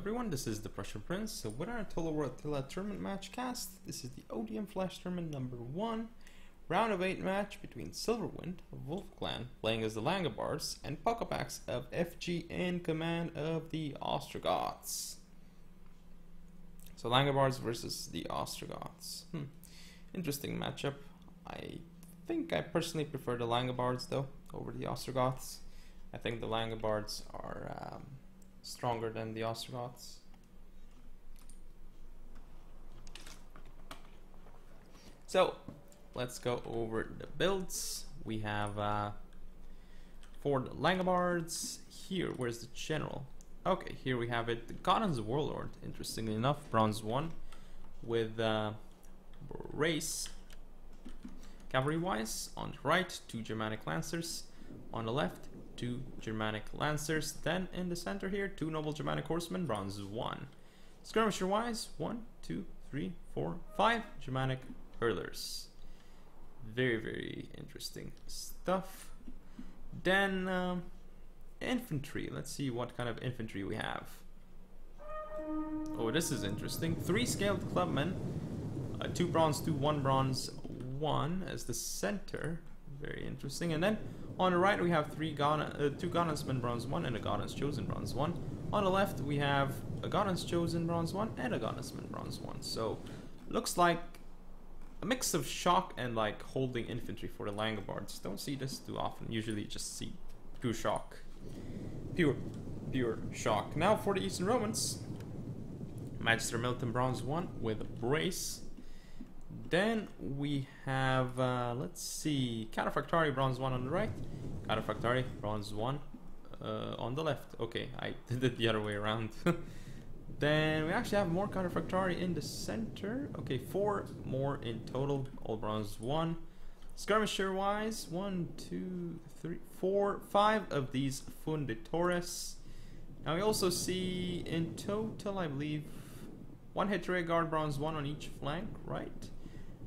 everyone, this is the Prussian Prince. So with our Attila tournament match cast, this is the ODM Flash Tournament number 1, round of 8 match between Silverwind of Wolf Clan, playing as the Langobards, and Poccopacs of FG in command of the Ostrogoths. So Langobards versus the Ostrogoths. Interesting matchup. I think I personally prefer the Langobards though, over the Ostrogoths. I think the Langobards are stronger than the Ostrogoths. So let's go over the builds. We have for the Langobards here. Where's the general? Okay, here we have it. The Godon's Warlord. Interestingly enough, bronze 1 with race. Cavalry wise, on the right, 2 Germanic Lancers. On the left, 2 Germanic Lancers. Then in the center here, 2 Noble Germanic Horsemen, bronze 1. Skirmisher wise, 1, 2, 3, 4, 5 Germanic Hurlers. Very, very interesting stuff. Then infantry. Let's see what kind of infantry we have. Oh, this is interesting. 3 scaled clubmen, 2 bronze, 2, 1 bronze, 1 as the center. Very interesting. And then on the right we have 2 Godonsmen bronze 1 and a Godon's Chosen bronze 1. On the left we have a Godon's Chosen bronze 1 and a Godonsman bronze 1. So looks like a mix of shock and like holding infantry for the Langobards. Don't see this too often. Usually just see pure shock. Pure shock. Now for the Eastern Romans, Magister Milton bronze 1 with brace. Then we have, let's see, Cataphractari bronze 1 on the right, Cataphractari bronze 1 on the left. Okay, I did it the other way around. Then we actually have more Cataphractari in the center. Okay, 4 more in total, all bronze 1. Skirmisher wise, 1, 2, 3, 4, 5 of these Funditores. Now we also see in total, I believe, 1 Heterae Guard bronze 1 on each flank, right?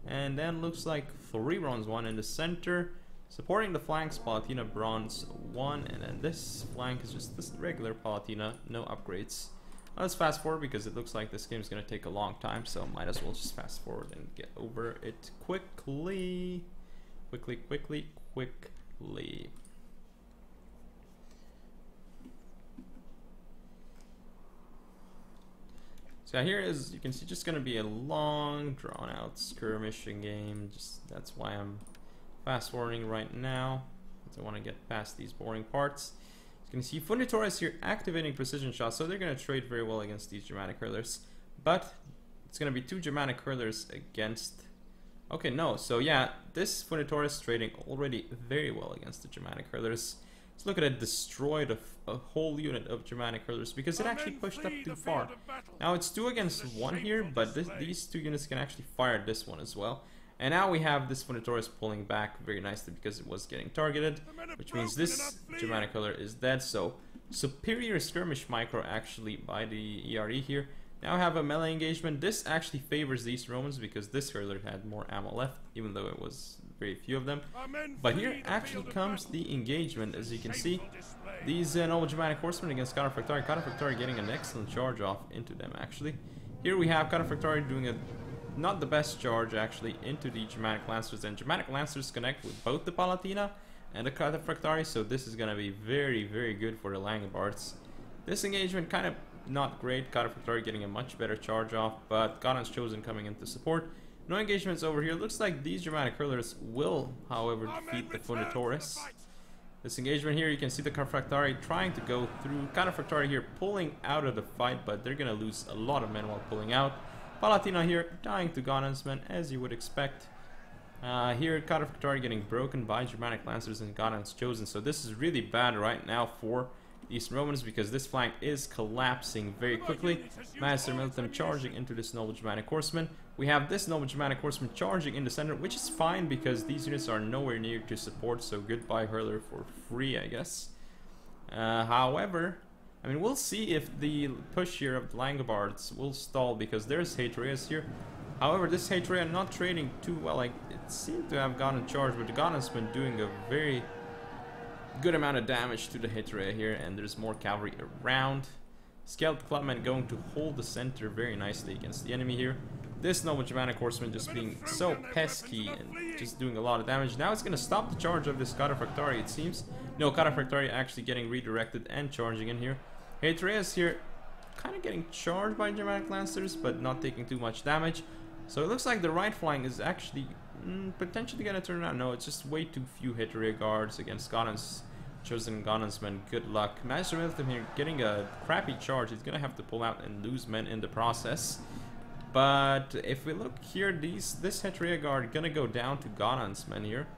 And then looks like 3 bronze 1 in the center. Supporting the flanks, Palatina bronze 1. And then this flank is just this regular Palatina, no upgrades. Let's fast forward because it looks like this game is going to take a long time. So might as well just fast forward and get over it quickly. Quickly. So here is, you can see, just gonna be a long, drawn-out skirmishing game. Just that's why I'm fast forwarding right now, because I want to get past these boring parts. You can see Funditores here activating precision shots, so they're gonna trade very well against these Germanic hurlers. But it's gonna be 2 Germanic hurlers against. Okay, no. So yeah, this Funditores trading already very well against the Germanic hurlers. Let's look at it, destroyed a whole unit of Germanic hurlers because it actually pushed up too far. Now it's 2 against 1 here, but these 2 units can actually fire this one as well. And now we have this Funditores pulling back very nicely because it was getting targeted, which means this Germanic hurler is dead. So superior skirmish micro actually by the ERE here. Now I have a melee engagement. This actually favors these Romans because this hurler had more ammo left, even though it was very few of them. But here actually comes the engagement. As you can see, these Noble Germanic Horsemen against Cataphractari. Cataphractari getting an excellent charge off into them actually. Here we have Cataphractari doing not the best charge actually into the Germanic Lancers, and Germanic Lancers connect with both the Palatina and the Cataphractari, so this is going to be very, very good for the Langobards. This engagement kind of not great. Cataphractari getting a much better charge off, but Godon's Chosen coming into support. No engagements over here. Looks like these Germanic hurlers will, however, defeat the Funditores. This engagement here, you can see the Cataphractari trying to go through. Cataphractari here pulling out of the fight, but they're going to lose a lot of men while pulling out. Palatina here dying to Godonsmen, as you would expect. Here, Cataphractari getting broken by Germanic Lancers and Godon's Chosen. So this is really bad right now for Eastern Romans because this flank is collapsing very quickly. Magister Milton charging into this Noble Germanic Horseman. We have this Noble Germanic Horseman charging in the center, which is fine because these units are nowhere near to support, so goodbye hurler for free, I guess. However, I mean, we'll see if the push here of the Langobards will stall because there's Heteraeus here. However, this Heteraeus not trading too well. Like, it seemed to have gone in charge, but the Godon's been doing a very good amount of damage to the Heteraeus here, and there's more cavalry around. Scaled Clubman going to hold the center very nicely against the enemy here. This Noble Germanic Horseman just being so pesky and just doing a lot of damage. Now it's going to stop the charge of this Cataphractari, it seems. No, Cataphractari actually getting redirected and charging in here. Atreus here kind of getting charged by Germanic Lancers, but not taking too much damage. So it looks like the right flank is actually potentially going to turn around. No, it's just way too few hit rear guards against Gaunen's chosen Gaunensmen. Good luck. Magister Militum here getting a crappy charge. He's going to have to pull out and lose men in the process. But if we look here, this hit rear guard going to go down to Gaunen's men here.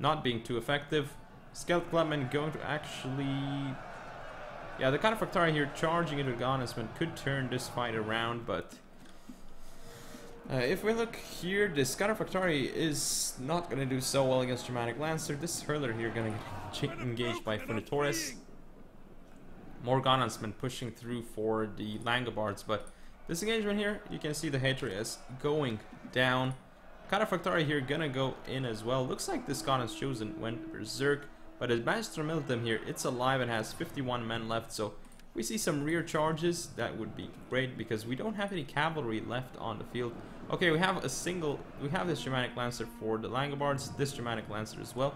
Not being too effective. Skelt Clubmen going to actually... Yeah, the Cataphractari here charging into Gaunen's men could turn this fight around, but... if we look here, this Cataphractari is not going to do so well against Germanic Lancer. This Hurler here going to get engaged by Funitoris. More Gaunensmen pushing through for the Langobards, but this engagement here, you can see the Hatred going down. Cataphractari here going to go in as well. Looks like this Gaunen's Chosen went berserk, but as Magister Militum here, it's alive and has 51 men left, so if we see some rear charges, that would be great, because we don't have any cavalry left on the field. Okay, we have this Germanic Lancer for the Langobards, this Germanic Lancer as well,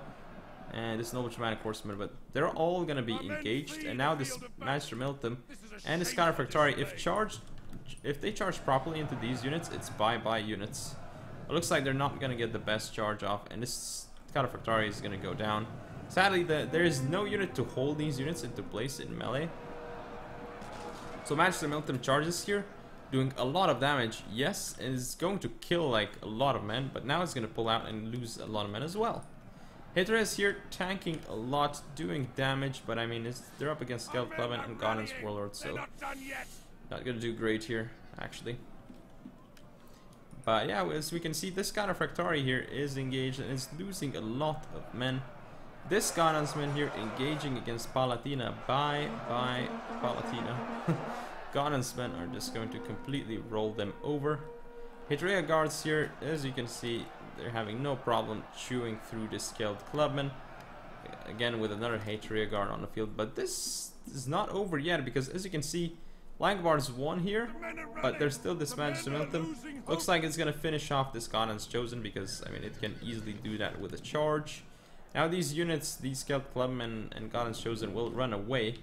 and this Noble Germanic Horseman, but they're all going to be engaged. And now this Magister Militum and this Cataphractari, if they charge properly into these units, it's bye-bye units. It looks like they're not going to get the best charge off, and this Cataphractari is going to go down. Sadly, there is no unit to hold these units into place in melee. So Magister Militum charges here, doing a lot of damage. Yes, is going to kill like a lot of men, but now it's going to pull out and lose a lot of men as well. Hatred here tanking a lot, doing damage, but I mean they're up against Skeld Clubman and Gaunen's Warlord, so not going to do great here actually. But yeah, as we can see, this Cataphractari here is engaged and is losing a lot of men. This Gaunensman here engaging against Palatina. Bye Palatina. Gaunensmen are just going to completely roll them over. Hatrea guards here, as you can see, they're having no problem chewing through this Scaled Clubman. Again with another Hatrea guard on the field, but this is not over yet, because as you can see, Langobards won here, but there's still this Magister Militum. Looks like it's going to finish off this Gaunen's Chosen, because I mean it can easily do that with a charge. Now these units, these Scaled Clubmen and Gaunen's Chosen, will run away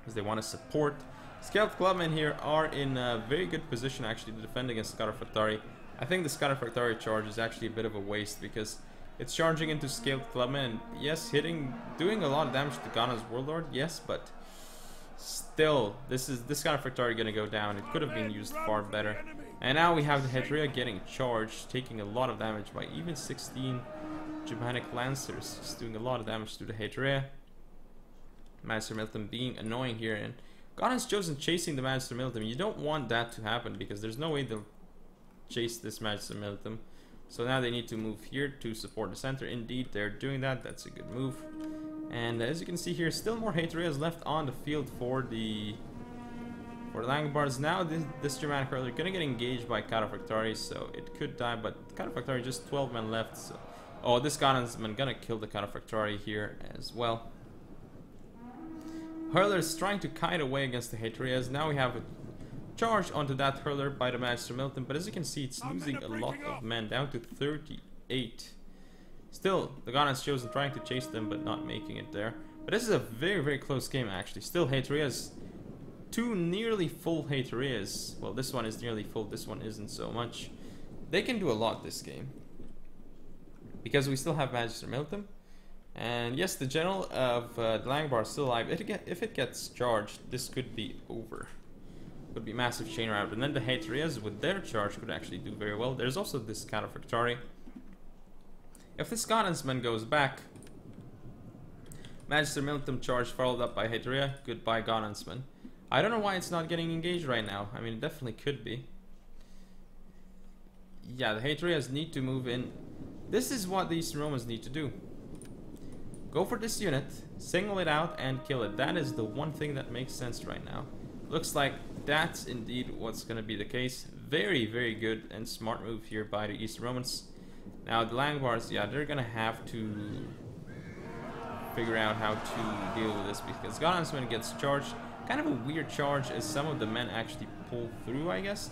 because they want to support. Scaled Clubmen here are in a very good position actually to defend against Cataphractari. I think this Cataphractari charge is actually a bit of a waste, because it's charging into Scaled Clubmen and yes, doing a lot of damage to Gaunen's Warlord, yes, but still, this Cataphractari gonna go down. It could have been used far better. And now we have the Hatrea getting charged, taking a lot of damage by even 16 Germanic Lancers, just doing a lot of damage to the Hatrea. Magister Militum being annoying here, and Gaunen's Chosen chasing the Magister Militum. You don't want that to happen, because there's no way they'll chase this Magister Militum. So now they need to move here to support the center. Indeed, they're doing that. That's a good move. And as you can see here, still more Hatreas left on the field for the Langobards. Now this Germanic Hurler gonna get engaged by Cataphractari, so it could die, but Cataphractari just 12 men left. So, oh, this Gaunensman gonna kill the Cataphractari here as well. Hurler is trying to kite away against the Hatreas. Now we have a charge onto that Hurler by the Magister Militum, but as you can see, it's losing a lot of men, down to 38. Still, the Gaunen's Chosen trying to chase them, but not making it there. But this is a very, very close game, actually. Still, Hatreas, two nearly full Hatreas. Well, this one is nearly full, this one isn't so much. They can do a lot this game, because we still have Magister Militum. And yes, the General of the Langobar is still alive. If it gets charged, this could be over. Could be massive chain rout. And then the Hatreas with their charge could actually do very well. There's also this Cataphractari. If this Gaunensman goes back, Magister Militum charge followed up by Hatrea. Goodbye Gaunensman. I don't know why it's not getting engaged right now. I mean, it definitely could be. Yeah, the Hatreas need to move in. This is what the Eastern Romans need to do. Go for this unit, single it out, and kill it. That is the one thing that makes sense right now. Looks like that's indeed what's going to be the case. Very, very good and smart move here by the Eastern Romans. Now the Langobards, yeah, they're going to have to figure out how to deal with this, because Gaunensman gets charged. kind of a weird charge as some of the men actually pull through, I guess.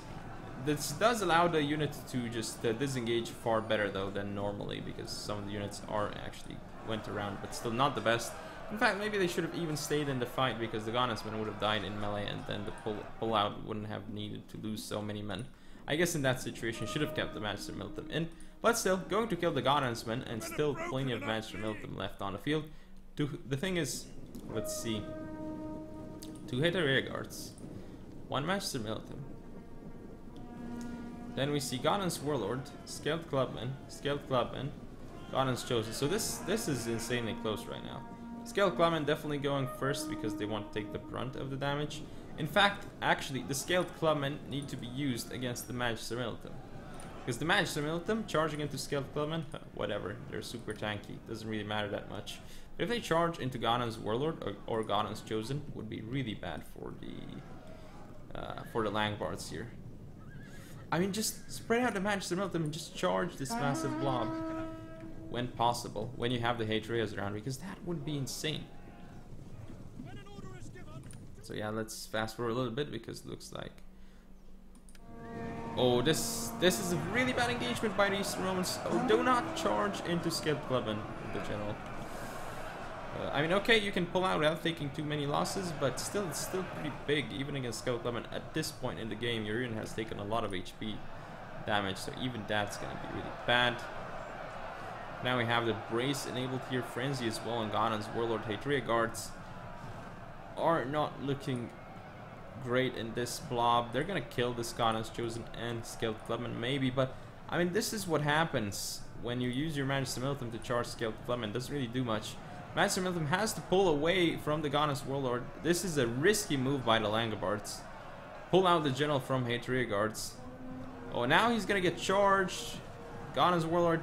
This does allow the unit to just disengage far better though than normally, because some of the units are actually went around, but still not the best. In fact, maybe they should have even stayed in the fight, because the Gunnismen would have died in melee, and then the pull out wouldn't have needed to lose so many men. I guess in that situation should have kept the Magister Militum in, but still going to kill the Gunnismen, and still plenty of Magister Militum left on the field. The thing is, let's see, 2 hit rear guards, 1 Magister Militum. Then we see Ghanan's Warlord, Scaled Clubman, Ghanan's Chosen. So this is insanely close right now. Scaled Clubman definitely going first because they want to take the brunt of the damage. In fact, actually, the Scaled Clubmen need to be used against the Magister Militum. Because the Magister Militum charging into Scaled Clubmen, whatever, they're super tanky, doesn't really matter that much. But if they charge into Ghanan's Warlord or Ghanan's Chosen, would be really bad for the Langbards here. I mean, just spread out the Magister Militum and just charge this massive blob when possible, when you have the Hatreas around, because that would be insane. So yeah, let's fast forward a little bit, because it looks like... Oh, this is a really bad engagement by the Eastern Romans. Oh, do not charge into Scaled Clubman, the general. I mean, okay, you can pull out without taking too many losses, but still, it's still pretty big, even against Scaled Clubman. At this point in the game, your unit has taken a lot of HP damage, so even that's going to be really bad. Now we have the Brace enabled here, Frenzy as well, and Ghanan's Warlord Hatrea Guards are not looking great in this blob. They're going to kill this Ghanan's Chosen and Scaled Clubman maybe, but I mean, this is what happens when you use your Magister Militum to charge Scaled Clubman. It doesn't really do much. Magister Militum has to pull away from the Ghanan's Warlord. This is a risky move by the Langobards. Pull out the General from Hatrea Guards. Oh, now he's going to get charged. Ghanan's Warlord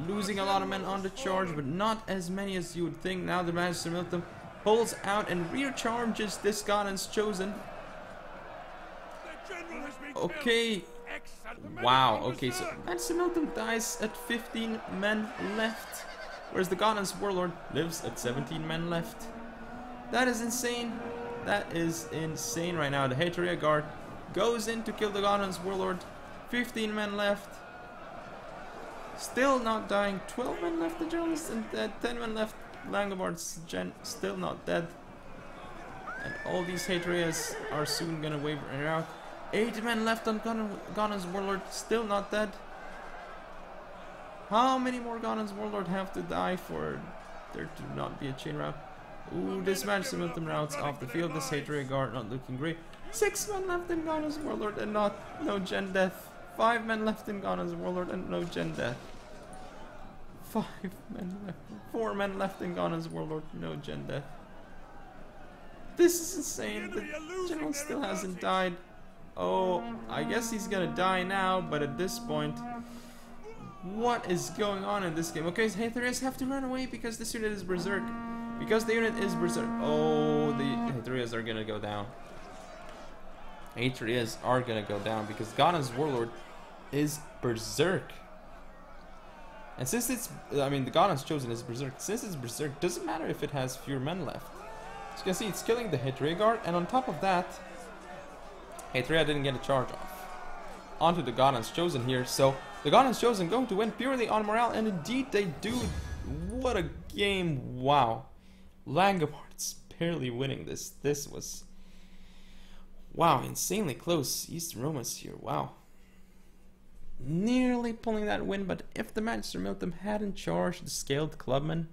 losing a lot of men on the charge, but not as many as you would think. Now the Magister Militum pulls out and rear charges this Ghanan's Chosen. Okay. Wow, okay, so Magister Militum dies at 15 men left, whereas the Ghanan's Warlord lives at 17 men left. That is insane. That is insane right now. The Hatrea Guard goes in to kill the Ghanan's Warlord. 15 men left. Still not dying. 12 men left, the journalists, and 10 men left. Langobards still not dead. And all these Hatreas are soon gonna waver out. 8 men left on Ghanan's Warlord, still not dead. How many more Ghanan's Warlord have to die for there to not be a chain rout? Ooh, this Magister Militum routes off the field. This Hatrea Guard not looking great. 6 men left in Ghanan's Warlord and no gen death. 5 men left in Ghanan's Warlord and no gen death. 5 men left. 4 men left in Ghanan's Warlord, no gen death. This is insane. The general still hasn't died. Oh, I guess he's gonna die now, but at this point, what is going on in this game? Okay, so Hatreas have to run away because this unit is berserk. Because the unit is berserk. Oh, the Hatreas are gonna go down. Hatreas are gonna go down because Ghanan's Warlord is berserk. And since it's, I mean, the Ghanan's Chosen is berserk. Since it's berserk, doesn't matter if it has fewer men left. As you can see, it's killing the Hatrea Guard, and on top of that, Hatrea didn't get a charge off onto the Ghanan's Chosen here. So the Ghanan's Chosen going to win purely on morale, and indeed they do. What a game! Wow, Langobards barely winning this. This was, wow, insanely close. Eastern Romans here. Wow. Nearly pulling that win, but if the Magister Militum hadn't charged the Scaled Clubman,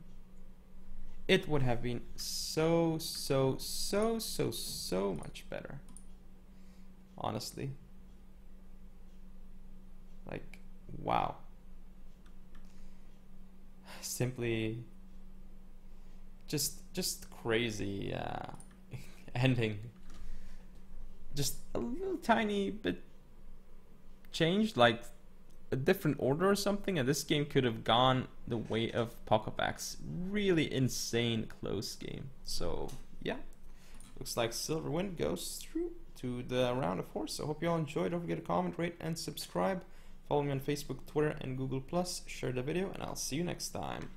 it would have been so much better. Honestly. Like, wow. Simply just crazy ending. Just a little tiny bit changed, like a different order or something, and this game could have gone the way of Poccopacs. Really insane close game. So yeah, looks like Silverwind goes through to the round of 4. So hope you all enjoyed. Don't forget to comment, rate, and subscribe. Follow me on Facebook, Twitter, and Google+. Share the video, and I'll see you next time.